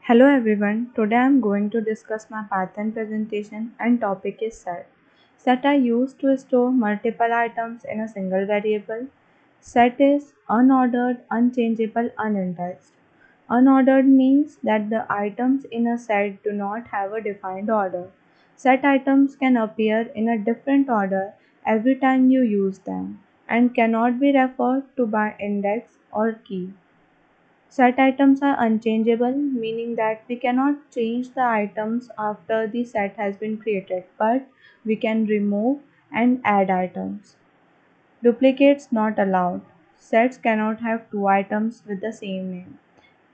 Hello everyone, today I am going to discuss my Python presentation and topic is set. Set are used to store multiple items in a single variable. Set is unordered, unchangeable, unindexed. Unordered means that the items in a set do not have a defined order. Set items can appear in a different order every time you use them and cannot be referred to by index or key. Set items are unchangeable, meaning that we cannot change the items after the set has been created, but we can remove and add items. Duplicates not allowed. Sets cannot have two items with the same name.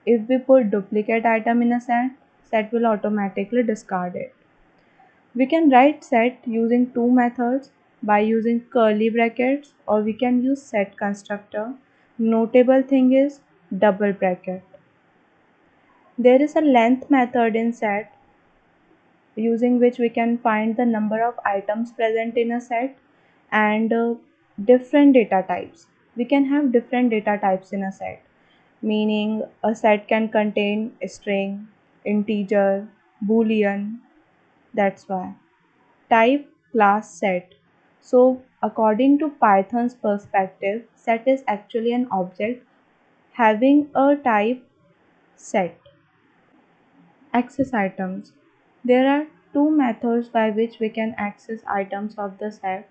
If we put duplicate item in a set, set will automatically discard it. We can write set using two methods by using curly brackets or we can use set constructor. Notable thing is double bracket. There is a length method in set using which we can find the number of items present in a set and different data types. We can have different data types in a set, meaning a set can contain a string, integer, boolean. That's why. Type class set. So, according to Python's perspective, set is actually an object having a type set. Access items. There are two methods by which we can access items of the set,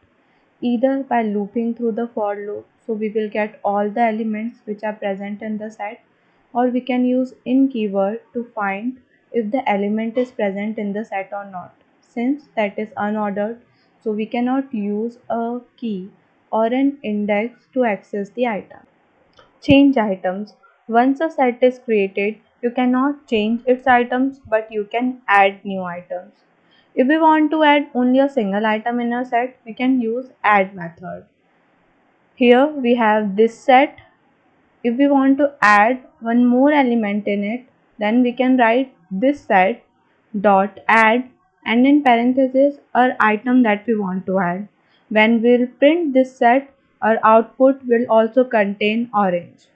either by looping through the for loop, so we will get all the elements which are present in the set, or we can use in keyword to find if the element is present in the set or not. Since set is unordered, so we cannot use a key or an index to access the item. Change items. Once a set is created, you cannot change its items, but you can add new items. If we want to add only a single item in a set, we can use add method. Here we have this set. If we want to add one more element in it, then we can write this set dot add and in parentheses our item that we want to add. When we'll print this set, our output will also contain orange.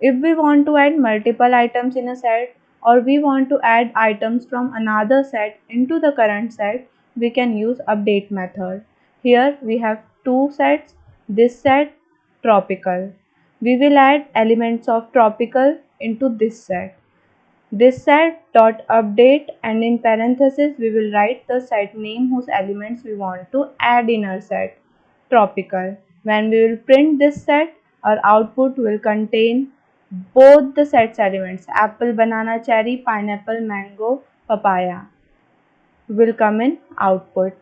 If we want to add multiple items in a set or we want to add items from another set into the current set, we can use update method. Here we have two sets, this set, tropical. We will add elements of tropical into this set. This set dot update and in parentheses we will write the set name whose elements we want to add in our set, tropical. When we will print this set, our output will contain both the set's elements, apple, banana, cherry, pineapple, mango, papaya will come in output.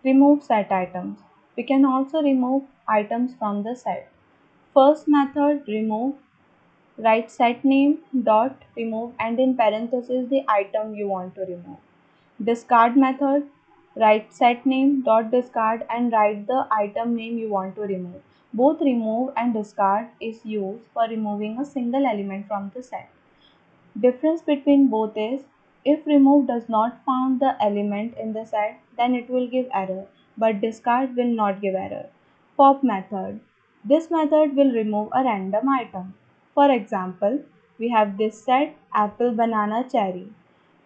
Remove set items. We can also remove items from the set. First method, remove. Write set name dot remove and in parentheses the item you want to remove. Discard method, write set name dot discard and write the item name you want to remove. Both remove and discard is used for removing a single element from the set. Difference between both is if remove does not found the element in the set, then it will give error, but discard will not give error. Pop method. This method will remove a random item. For example, we have this set apple, banana, cherry.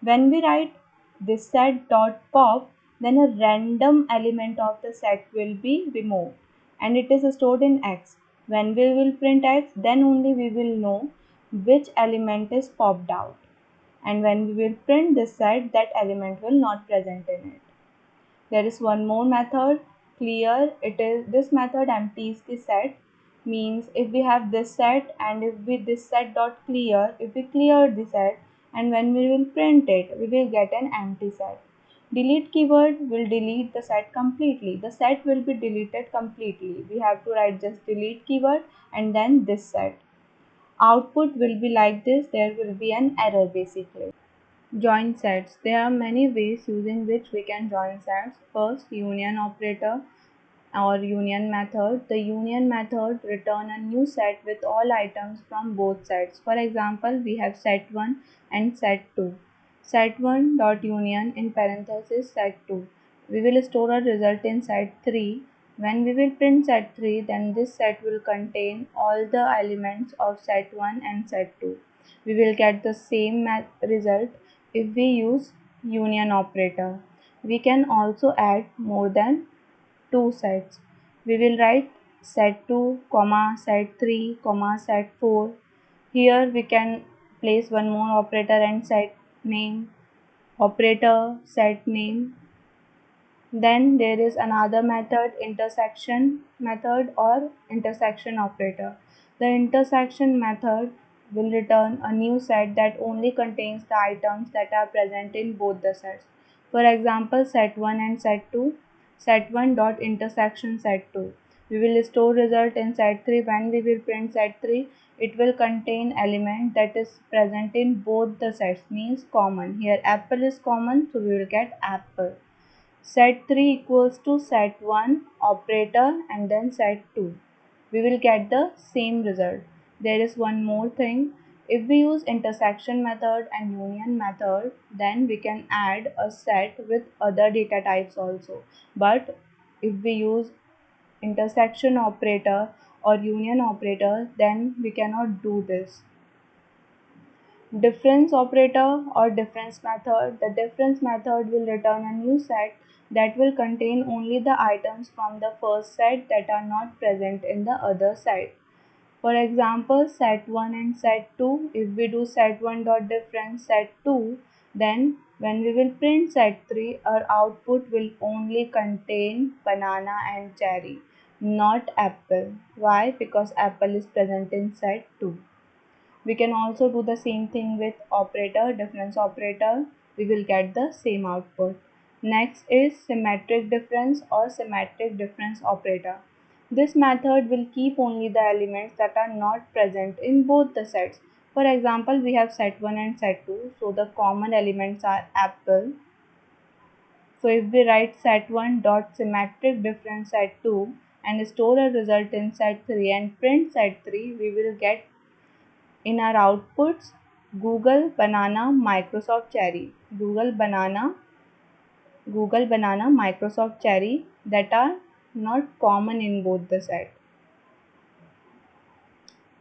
When we write this set dot pop, then a random element of the set will be removed and it is stored in X. When we will print X, then only we will know which element is popped out, and when we will print this set, that element will not present in it. There is one more method, clear. It is this method empties the set, means if we have this set and if we this set dot clear, if we clear the set and when we will print it, we will get an empty set. Delete keyword will delete the set completely. The set will be deleted completely. We have to write just delete keyword and then this set. Output will be like this, there will be an error basically. Join sets. There are many ways using which we can join sets. First, union operator or union method. The union method return a new set with all items from both sets. For example, we have set1 and set2. Set1 dot union in parenthesis set2. We will store a result in set3. When we will print set3, then this set will contain all the elements of set1 and set2. We will get the same result if we use union operator. We can also add more than two sets. We will write set 2, comma, set 3, comma, set 4. Here we can place one more operator and set name, operator, set name. Then there is another method, intersection method or intersection operator. The intersection method will return a new set that only contains the items that are present in both the sets. For example, set 1 and set 2. Set 1 dot intersection set 2. We will store result in set 3. When we will print set 3, it will contain element that is present in both the sets, means common. Here apple is common, so we will get apple. Set 3 equals to set 1 operator and then set 2. We will get the same result. There is one more thing. If we use intersection method and union method, then we can add a set with other data types also. But if we use intersection operator or union operator, then we cannot do this. Difference operator or difference method. The difference method will return a new set that will contain only the items from the first set that are not present in the other set. For example, set 1 and set 2, if we do set 1 dot difference set 2, then when we will print set 3, our output will only contain banana and cherry, not apple. Why? Because apple is present in set 2. We can also do the same thing with operator, difference operator. We will get the same output. Next is symmetric difference or symmetric difference operator. This method will keep only the elements that are not present in both the sets. For example, we have set 1 and set 2, so the common elements are apple. So if we write set 1 dot symmetric difference set 2 and store a result in set 3 and print set 3, we will get in our outputs Google banana, Microsoft cherry. Google banana, Microsoft cherry, that are not common in both the set.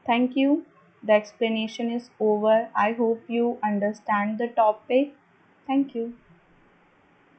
Thank you. The explanation is over. I hope you understand the topic. Thank you.